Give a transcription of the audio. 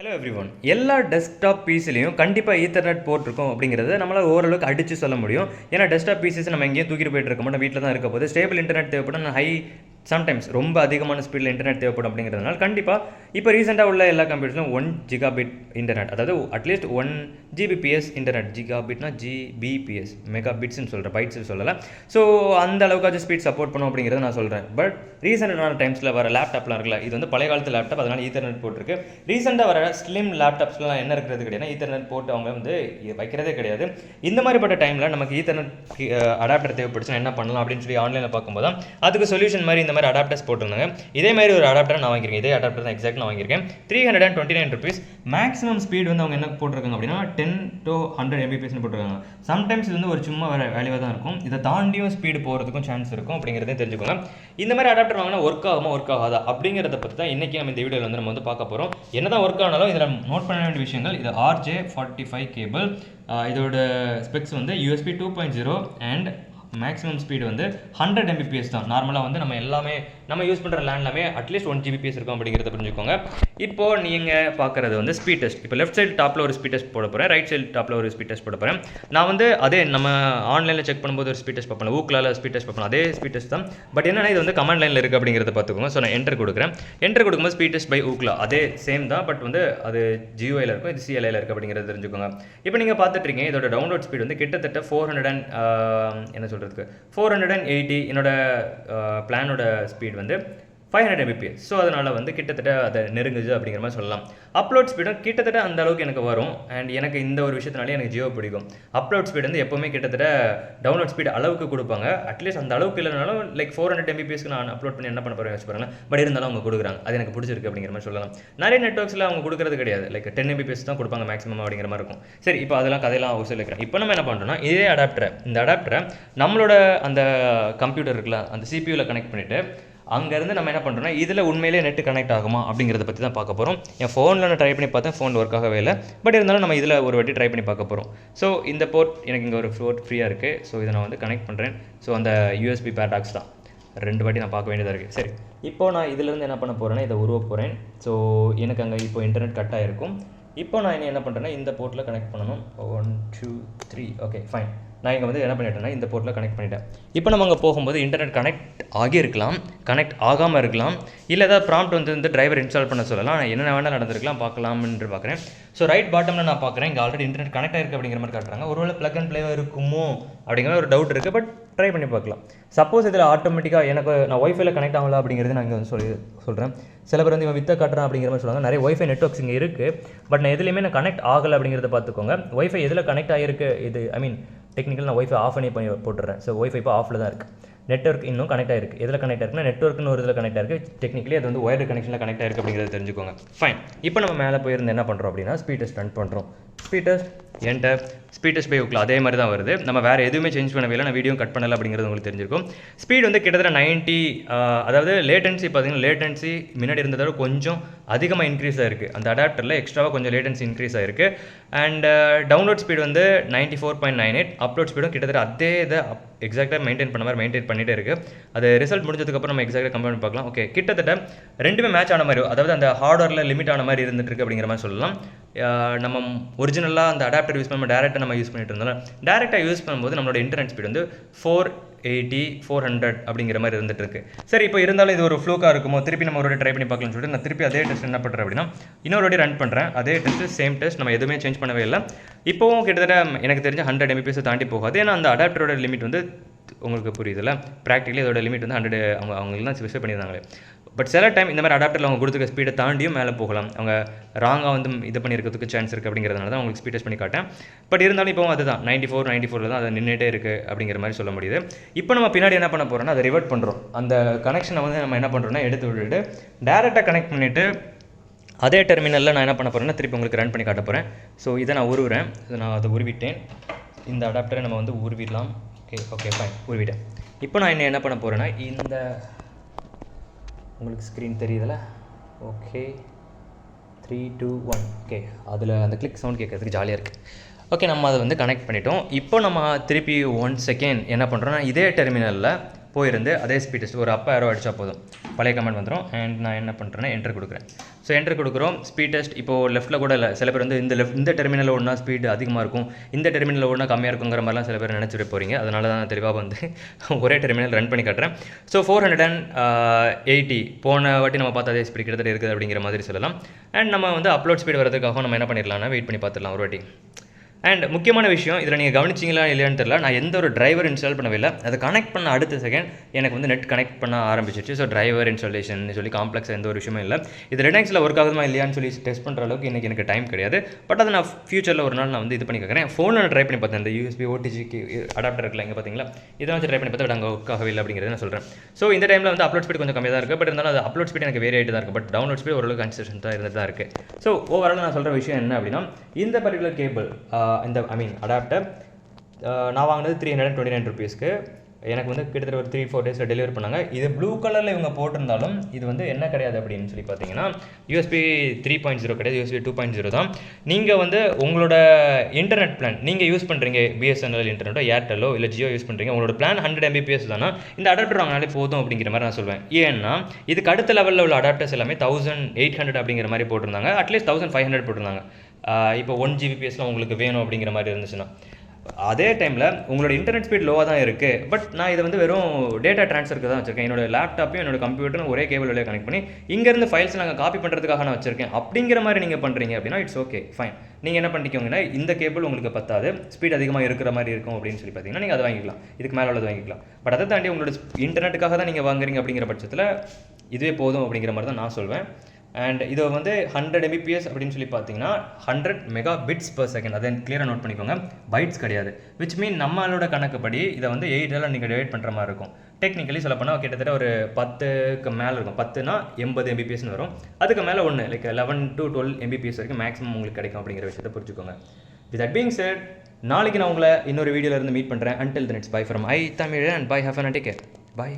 Hello everyone. எல்லா desktop பிசிலையும் கண்டிப்பாக ethernet board இருக்கும் அப்படிங்கிறத நம்மளால் ஓரளவுக்கு அடித்து சொல்ல முடியும். ஏன்னா டெஸ்க்டாப் பிசிஸ் நம்ம எங்கேயும் தூக்கிட்டு போயிட்டு இருக்க மாட்டோம், வீட்டில் தான் இருக்க போது. ஸ்டேபிள் இன்டர்நெட் தேவைப்படும், சம்டைம்ஸ் ரொம்ப அதிகமான ஸ்பீடில் இன்டர்நெட் தேவைப்படும். அப்படிங்கிறதுனால கண்டிப்பாக இப்போ ரீசெண்டாக உள்ள எல்லா கம்ப்யூட்டர்ஸும் 1 ஜிகாபிட் இன்டர்நெட், அதாவது அட்லீஸ்ட் 1 ஜிபிபிஎஸ் இன்டர்நெட். ஜிகாபிட்னா ஜிபிபிஎஸ், மெகாபிட்ஸ்ன்னு சொல்கிறேன், பைட்ஸ் சொல்லலை. ஸோ அந்த அளவுக்காச்சும் ஸ்பீட் சப்போர்ட் பண்ணும் அப்படிங்கிறத நான் சொல்கிறேன். பட் ரீசெண்டான டைம்ஸில் வர லேப்டாப்லாம் இருக்குல்ல, இது வந்து பழைய காலத்து லேப்டாப், அதனால் ஈத்தர்நெட் போட்டிருக்கு. ரீசெண்டாக வர ஸ்லிம் லேப்டாப்ஸ்லாம் என்ன இருக்கிறது கிடையாது, ஈத்தர்நெட் போட்டு அவங்க வந்து வைக்கிறதே கிடையாது. இந்த மாதிரிப்பட்ட டைமில் நமக்கு ஈத்தர்நெட் அடாப்டர் தேவைப்படுச்சுன்னா என்ன பண்ணலாம் அப்படின்னு சொல்லி ஆன்லைனில் பார்க்கும்போது தான் அதுக்கு சொல்யூஷன் மாதிரி இந்த மாதிரி அடாப்டர்ஸ் போட்டிருந்தாங்க. இதே மாதிரி ஒரு அடாப்டர் நான் வாங்கியிருக்கேன், இதே அடாப்டர் தான் எக்ஸாக்ட் நான் வாங்கியிருக்கேன். 329 rupees. மேக்ஸிமம் ஸ்பீட் வந்து அவங்க என்ன போட்டிருக்காங்க அப்படின்னா 10 to 100 Mbps போட்டிருக்காங்க. சம்டைம்ஸ் இது வந்து ஒரு சும்மா வேல்யூவாக தான் இருக்கும், இதை தாண்டியும் ஸ்பீடு போகிறதுக்கும் சான்ஸ் இருக்கும் அப்படிங்கிறதையும் தெரிஞ்சுக்கோங்க. இந்த மாதிரி அடாப்டர் வாங்கினா ஒர்க் ஆகுமா ஒர்க் ஆகாதா அப்படிங்கிறத பற்றி தான் இன்றைக்கி நம்ம இந்த வீடியோவில் வந்து நம்ம வந்து பார்க்க போகிறோம். என்னதான் ஒர்க் ஆனாலும் இதில் நோட் பண்ண வேண்டிய விஷயங்கள், இது RJ45 கேபிள், இதோட ஸ்பெக்ஸ் வந்து USB 2.0 அண்ட் மேக்ஸிமம் ஸ்பீடு வந்து 100 Mbps தான். நார்மலாக வந்து நம்ம எல்லாமே நம்ம யூஸ் பண்ணுற லேண்ட்லாமே அட்லீஸ்ட் 1 Gbps இருக்கும் அப்படிங்கிறத புரிஞ்சுக்கோங்க. இப்போது நீங்கள் பார்க்குறது வந்து ஸ்பீட் டெஸ்ட். இப்போ லெஃப்ட் சைடு டாப்பில் ஒரு ஸ்பீட் டெஸ்ட் போட போகிறேன், ரைட் சைடு டாப்பில் ஒரு ஸ்பீட் டெஸ்ட் போட போகிறேன். நான் வந்து அதே நம்ம ஆன்லைனில் செக் பண்ணும்போது ஒரு ஸ்பீட் டெஸ்ட் பார்ப்பேன், ஊக்கில் ஸ்பீட் டெஸ்ட் பார்ப்பேன், அதே ஸ்பீட் டெஸ்ட் தான். பட் என்னன்னா இது வந்து கமாண்ட் லைனில் இருக்குது அப்படிங்கிறத பார்த்துக்கோங்க. ஸோ நான் என்டர் கொடுக்குறேன். என்டர் கொடுக்கும்போது ஸ்பீட் டெஸ்ட் பை ஊக்கில் அதே சேம் தான், பட் வந்து அது GUIயில் இருக்கும், இது CLIயில் இருக்குது அப்படிங்கிறத தெரிஞ்சுக்கோங்க. இப்போ நீங்கள் பார்த்துட்ருக்கீங்க, இதோட டவுன்லோட் ஸ்பீட் வந்து கிட்டத்தட்ட 480. என்னோட பிளானோட ஸ்பீட் வந்து 500 Mbps. ஸோ அதனால் வந்து கிட்டத்தட்ட அதை நெருங்குது அப்படிங்கிற மாதிரி சொல்லலாம். அப்லோட் ஸ்பீடும் கிட்டத்தட்ட அந்த அளவுக்கு எனக்கு வரும். அண்ட் எனக்கு இந்த ஒரு விஷயத்தினாலே எனக்கு ஜியோ பிடிக்கும். அப்லோட் ஸ்பீட் வந்து எப்போவுமே கிட்டத்தட்ட டவுன்லோட் ஸ்பீட் அளவுக்கு கொடுப்பாங்க. அட்லீஸ்ட் அந்த அளவுக்கு இல்லைனாலும் லைக் 400 Mbpsக்கு நான் அப்லோட் பண்ணி என்ன பண்ண போகிறேன் வச்சு பாருங்கள். பட் இருந்தாலும் அவங்க கொடுக்குறாங்க, அது எனக்கு பிடிச்சிருக்கு அப்படிங்கிற மாதிரி சொல்லலாம். நிறைய நெட்வொர்க்ஸில் அவங்க கொடுக்குறது கிடையாது, லைக் 10 Mbps தான் கொடுப்பாங்க மேக்ஸிமம் அப்படிங்கிற மாதிரி இருக்கும். சரி, இப்போ அதெல்லாம் கதையெல்லாம் அவசியம் இருக்கிறேன். இப்போ நம்ம என்ன பண்ணுறோம்னா இதே இந்த அடாப்டரை நம்மளோட அந்த கம்ப்யூட்டர் இருக்குல்ல, அந்த CPU கனெக்ட் பண்ணிவிட்டு அங்கேருந்து நம்ம என்ன பண்ணுறோம்னா இதில் உண்மையிலே நெட்டு கனெக்ட் ஆகுமா அப்படிங்கிறத பற்றி தான் பார்க்க போகிறோம். என் ஃபோனில் நான் ட்ரை பண்ணி பார்த்தேன், ஃபோன் ஒர்க் ஆகவே இல்லை. பட் இருந்தாலும் நம்ம இதில் ஒரு வாட்டி ட்ரை பண்ணி பார்க்க போகிறோம். ஸோ இந்த போர்ட் எனக்கு இங்கே ஒரு போர்ட் ஃப்ரீயாக இருக்குது. ஸோ இதை நான் வந்து கனெக்ட் பண்ணுறேன். ஸோ அந்த USB பேராடாக்ஸ் தான் 2 வாட்டி நான் பார்க்க வேண்டியதாக இருக்குது. சரி, இப்போது நான் இதிலேருந்து என்ன பண்ண போகிறேன்னா இதை உருவ போகிறேன். ஸோ எனக்கு அங்கே இப்போ இன்டர்நெட் கட் ஆகிருக்கும். இப்போ நான் என்ன பண்ணுறேன்னா இந்த போர்ட்டில் கனெக்ட் பண்ணணும். 1 2 3 ஓகே ஃபைன். நான் இங்கே வந்து என்ன பண்ணிட்டேன்னா இந்த போர்ட்டில் கனெக்ட் பண்ணிட்டேன். இப்போ நம்ம அங்கே போகும்போது இன்டர்நெட் கனெக்ட் ஆகியிருக்கலாம், கனெக்ட் ஆகாமல் இருக்கலாம், இல்லை ஏதாவது ப்ராம்ப்ட் வந்து இந்த டிரைவர் இன்ஸ்டால் பண்ண சொல்லலாம். நான் என்ன வேணால் நடந்திருக்கலாம், பார்க்கலாம்னு பார்க்குறேன். ஸோ ரைட் பாட்டமில் நான் பார்க்குறேன், இங்கே ஆல்ரெடி இன்டர்நெட் கனெக்ட் ஆகிருக்கு அப்படிங்கிற மாதிரி காட்டுறாங்க. ஒருவேளை ப்ளக் அண்ட் ப்ளே இருக்குமோ அப்படிங்கிற ஒரு டவுட் இருக்குது. பட் ட்ரை பண்ணி பார்க்கலாம். சப்போஸ் இதில் ஆட்டோமேட்டிக்காக எனக்கு நான் ஒய்ஃபைல கனெக்ட் ஆகலாம் அப்படிங்கிறது நான் இங்கே வந்து சொல்கிறேன். சில பேர் வந்து இவன் வித்த காட்டுறான் அப்படிங்கிற மாதிரி சொல்லுவாங்க. நிறைய ஒய்ஃபை நெட்வொர்க்ஸ் இங்கே இருக்குது. பட் நான் எதுலேயுமே நான் கனெக்ட் ஆகலை அப்படிங்கிறத பார்த்துக்கோங்க. ஒய்ஃபை எதில் கனெக்ட் ஆகிருக்கு, இது டெக்னிக்கல் நான் ஒய்ஃபை ஆஃப் பண்ணி போட்டுறேன். ஸோ ஒய்ஃபை இப்போ ஆஃபில் தான் இருக்குது. நெட்வொர்க் இன்னும் கனெக்ட் ஆகிருக்கு. எதில் கனெக்ட் ஆயிருக்குன்னா நெட்வொர்க்னு ஒரு இதில் கனெக்ட் ஆகிருக்கு. டெக்னிக்கலி அது வந்து ஒயர்டு கனெக்ஷனில் கனெக்ட் ஆகிருக்கு அப்படிங்கிறத தெரிஞ்சுக்கோங்க. ஃபைன். இப்போ நம்ம மேலே போயிருந்து என்ன பண்ணுறோம் அப்படின்னா ஸ்பீட் டெஸ்ட் ரன் பண்ணுறோம். Speed test enter, speed test by ஊக்கில் அதே மாதிரி தான் வருது. நம்ம வேறு எதுவுமே சேஞ்ச் பண்ணவே இல்லை, நான் வீடியோ கட் பண்ணலை அப்படிங்கிறது உங்களுக்கு தெரிஞ்சிருக்கும். ஸ்பீட் வந்து கிட்டத்தட்ட 90, அதாவது லேட்டன்சி பார்த்தீங்கன்னா லேட்டன்சி முன்னாடி இருந்ததோட கொஞ்சம் அதிகமாக இன்க்ரீஸ் ஆகிருக்கு. அந்த அடாப்டரில் எக்ஸ்ட்ராவாக கொஞ்சம் லேட்டன்சி இன்க்ரீஸ் ஆகிருக்கு. அண்ட் டவுன்லோட் ஸ்பீட் வந்து 94.98. அப்லோட் ஸ்பீடும் கிட்டத்தட்ட அதே இதை எக்ஸாக்டாக மெயின்டைன் பண்ணிகிட்டே இருக்குது. அது ரிசல்ட் முடிஞ்சதுக்கப்புறம் நம்ம எக்ஸாக்டாக கம்பேர் பண்ணி பார்க்கலாம். ஓகே, கிட்டத்தட்ட ரெண்டுமே மேட்ச் ஆன மாதிரி, அதாவது அந்த ஹார்ட்வேரில் லிமிட் ஆன மாதிரி இருந்துட்டு இருக்கு அப்படிங்கிற மாதிரி சொல்லலாம். நம்ம ஒரிஜினலாக அந்த அடாப்டர் யூஸ் பண்ணி டேரெக்டாக நம்ம யூஸ் பண்ணிட்டு இருந்தாலும் டேரெக்டாக யூஸ் பண்ணும்போது நம்மளோட இன்டர்நெட் ஸ்பீட் வந்து 480 400 அப்படிங்கிற மாதிரி இருந்துட்டு இருக்கு. சரி, இப்போ இருந்தாலும் இது ஒரு ஃப்ளூக்காக இருக்குமோ, திருப்பி நம்ம ஒரு ட்ரை பண்ணி பார்க்கலாம்னு சொல்லிட்டு நான் திருப்பி அதே டெஸ்ட் என்ன பண்ணுறேன் அப்படின்னா இன்னொரு வாட்டி ரன் பண்ணுறேன். அதே டெஸ்ட் சேம் டெஸ்ட், நம்ம எதுவுமே சேஞ்ச் பண்ணவே இல்லை. இப்போவும் கிட்டத்தட்ட எனக்கு தெரிஞ்ச 100 Mbps தாண்டி போகாது. ஏன்னா அந்த அடாப்டரோட லிமிட் வந்து உங்களுக்கு புரியுதுல்ல, ப்ராக்டிக்கலி அதோட லிமிட் வந்து 100 அவங்களாம் ஸ்பெசிஃபை பண்ணியிருந்தாங்களே. பட் சில டைம் இந்த மாதிரி அடாப்டரில் அவங்க கொடுத்துருக்க ஸ்பீடை தாண்டியும் மேலே போகலாம். அவங்க ராங்காக வந்து இது பண்ணியிருக்கிறதுக்கு சான்ஸ் இருக்குது அப்படிங்கிறதுனால தான் உங்களுக்கு ஸ்பீட் டெஸ்ட் பண்ணி காட்டேன். பட் இருந்தாலும் இப்போ அதுதான் 94 தான் அது நின்றுட்டே இருக்குது அப்படிங்கிற மாதிரி சொல்ல முடியுது. இப்போ நம்ம பின்னாடி என்ன பண்ண போகிறோம்னா அதை ரிவர்ட் பண்ணுறோம். அந்த கனெக்ஷனை வந்து நம்ம என்ன பண்ணுறோம்னா எடுத்து விட்டுட்டு டேரெக்டாக கனெக்ட் பண்ணிவிட்டு அதே டெர்மினலில் நான் என்ன பண்ண போகிறேன்னா திருப்பி உங்களுக்கு ரன் பண்ணி காட்ட போகிறேன். ஸோ இதை நான் உருவுறேன். நான் அதை உருவிட்டேன். இந்த அடாப்டரை நம்ம வந்து உருவிடலாம். Okay fine, உருவிட்டேன். இப்போ நான் என்ன பண்ண போகிறேன்னா இந்த உங்களுக்கு ஸ்க்ரீன் தெரியுதுல்ல, ஓகே 3 2 1 ஓகே, அதில் அந்த கிளிக் சவுண்ட் கேட்குறதுக்கு ஜாலியாக இருக்குது. ஓகே, நம்ம அதை வந்து கனெக்ட் பண்ணிட்டோம். இப்போ நம்ம திருப்பி 1 செகண்ட் என்ன பண்ணுறோன்னா இதே டெர்மினலில் போயிருந்து அதே ஸ்பீட் டெஸ்ட் ஒரு அப் ஏரோ அடித்தா போதும் பழைய கமெண்ட் வந்துடும். அண்ட் நான் என்ன பண்ணுறேன்னா என்டர் கொடுக்குறேன். ஸோ என்டர் கொடுக்குறோம். ஸ்பீட் டெஸ்ட் இப்போது லெஃப்ட்டில் கூட இல்லை, சில பேர் வந்து இந்த டெர்மினலில் ஒன்றா ஸ்பீடு அதிகமாக இருக்கும், இந்த டெர்மினலில் ஒன்றா கம்மியாக இருக்குங்கிற மாதிரிலாம் சில பேர் நினச்சிட்டு போகிறீங்க. அதனால தான் நான் தெளிவாக வந்து ஒரே டெர்மினல் ரன் பண்ணி காட்டுறேன். ஸோ 480 போன வாட்டி நம்ம பார்த்த அதே ஸ்பீட் கிட்டத்தட்ட இருக்குது அப்படிங்கிற மாதிரி சொல்லலாம். அண்ட் நம்ம வந்து அப்லோட் ஸ்பீட் வரதுக்காக நம்ம என்ன பண்ணிடலாம்னா வெயிட் பண்ணி பார்த்துடலாம் ஒரு வாட்டி. அண்ட் முக்கியமான விஷயம் இதில் நீங்கள் கவனிச்சிங்களா இல்லையான்னு தெரியல, நான் எந்த ஒரு டிரைவர் இன்ஸ்டால் பண்ணவே இல்லை. அதை கனெக்ட் பண்ண அடுத்த செகண்ட் எனக்கு வந்து நெட் கனெக்ட் பண்ண ஆரம்பிச்சிச்சு. ஸோ டிரைவர் இன்ஸ்டாலேஷன் சொல்லி காம்ப்ளெக்ஸ் எந்த ஒரு விஷயமே இல்லை. இது லினக்ஸில் ஒர்க் ஆகுமா இல்லையான்னு சொல்லி டெஸ்ட் பண்ணுற அளவுக்கு இன்றைக்கி எனக்கு டைம் கிடையாது. பட் அதை நான் ஃபியூச்சரில் ஒரு நாள் நான் வந்து இது பண்ணி கேட்குறேன். ஃபோனில் நான் ட்ரை பண்ணி பார்த்தேன். இந்த USB OTGக்கு அடாப்டர் இருக்குல்ல, இங்கே பார்த்தீங்களா, இதை வச்சு ட்ரை பண்ணி பார்த்தா அங்கே ஒர்க் ஆகவே இல்லை அப்படிங்கிறத நான் சொல்கிறேன். ஸோ இந்த டைமில் வந்து அப்லோட் ஸ்பீட் கொஞ்சம் கம்மியாக தான் இருக்குது. பட் இருந்தாலும் அது அப்லோட் ஸ்பீட் எனக்கு வேரி ஆகிட்டு தான் இருக்குது. பட் டவுன்லோட் ஸ்பீட் ஓரளவுக்கு கன்சிஸ்டன்ட்டாக இருந்துட்டு தான் இருக்குது. ஸோ ஓவரால் நான் சொல்கிற விஷயம் என்ன அப்படின்னா, இந்த பர்டிகுலர் கேபிள் இந்த அடாப்டர் நான் வாங்கினது 329 rupeesக்கு. எனக்கு வந்து கிட்டத்தட்ட ஒரு 3-4 days டெலிவரி பண்ணாங்க. இது ப்ளூ கலரில் இவங்க போட்டிருந்தாலும் இது வந்து என்ன கிடையாது அப்படின்னு சொல்லி பார்த்தீங்கன்னா USB 3.0 கிடையாது, USB 2.0 தான். நீங்கள் வந்து உங்களோட இன்டர்நெட் பிளான் நீங்கள் யூஸ் பண்ணுறீங்க, BSNL இன்டர்நெட்டோ ஏர்டெல்லோ இல்லை ஜியோ யூஸ் பண்ணுறீங்க, உங்களோட பிளான் 100 Mbps தானே, இந்த அடாப்டர் வாங்கினாலே போதும் அப்படிங்கிற மாதிரி நான் சொல்வேன். ஏன்னா இதுக்கு அடுத்த லெவலில் உள்ள அடாப்டர்ஸ் எல்லாமே 1800 அப்படிங்கிற மாதிரி போட்டிருந்தாங்க, அட்லீஸ்ட் 1500 போட்டிருந்தாங்க. இப்போ 1 Gbps உங்களுக்கு வேணும் அப்படிங்கிற மாதிரி இருந்துச்சுன்னா. அதே டைமில் உங்களோட இன்டர்நெட் ஸ்பீட் லோவாக தான் இருக்குது. பட் நான் இதை வந்து வெறும் டேட்டா ட்ரான்ஸ்ஃபருக்கு தான் வச்சிருக்கேன். என்னோட லேப்டாப்பையும் என்னோட கம்ப்யூட்டரும் ஒரே கேபிள் வழியாக கனெக்ட் பண்ணி இங்கேருந்து ஃபைல்ஸ் நாங்கள் காப்பி பண்ணுறதுக்காக நான் வச்சிருக்கேன். அப்படிங்கிற மாதிரி நீங்கள் பண்ணுறீங்க அப்படின்னா இட்ஸ் ஓகே, ஃபைன். நீங்கள் என்ன பண்ணிக்கோங்கன்னா இந்த கேபிள் உங்களுக்கு பத்தாது, ஸ்பீட் அதிகமாக இருக்கிற மாதிரி இருக்கும் அப்படின்னு சொல்லி பார்த்தீங்கன்னா நீங்கள் அதை வாங்கிக்கலாம், இதுக்கு மேலே உள்ளது வாங்கிக்கலாம். பட் அதை தாண்டி உங்களோட இன்டர்நெட்டுக்காக தான் நீங்கள் வாங்குறீங்க அப்படிங்கிற பட்சத்தில் இதுவே போதும் அப்படிங்கிற மாதிரி தான் நான் சொல்வேன். அண்ட் இதை வந்து 100 Mbps அப்படின்னு சொல்லி பார்த்தீங்கன்னா 100 Mbps, அதை கிளியராக நோட் பண்ணிக்கோங்க, பைட்ஸ் கிடையாது. விச் மீன் நம்மளோட கணக்குப்படி இதை வந்து 8 நீங்கள் டிவைட் பண்ணுற மாதிரி இருக்கும். டெக்னிக்கலி சொல்ல போனால் கிட்டத்தட்ட ஒரு 10க்கு மேலே இருக்கும். 10னா 80 Mbpsன்னு வரும். அதுக்கு மேலே ஒன்று லைக் 11 to 12 Mbps வரைக்கும் மேக்ஸிமம் உங்களுக்கு கிடைக்கும் அப்படிங்கிற விஷயத்தை புரிஞ்சுக்கோங்க. வித் தட் பீயிங் செட், நாளைக்கு நான் உங்களை இன்னொரு வீடியோவில் இருந்து மீட் பண்ணுறேன். Until then it's bye from I Tamil and bye, have fun and take care. Bye.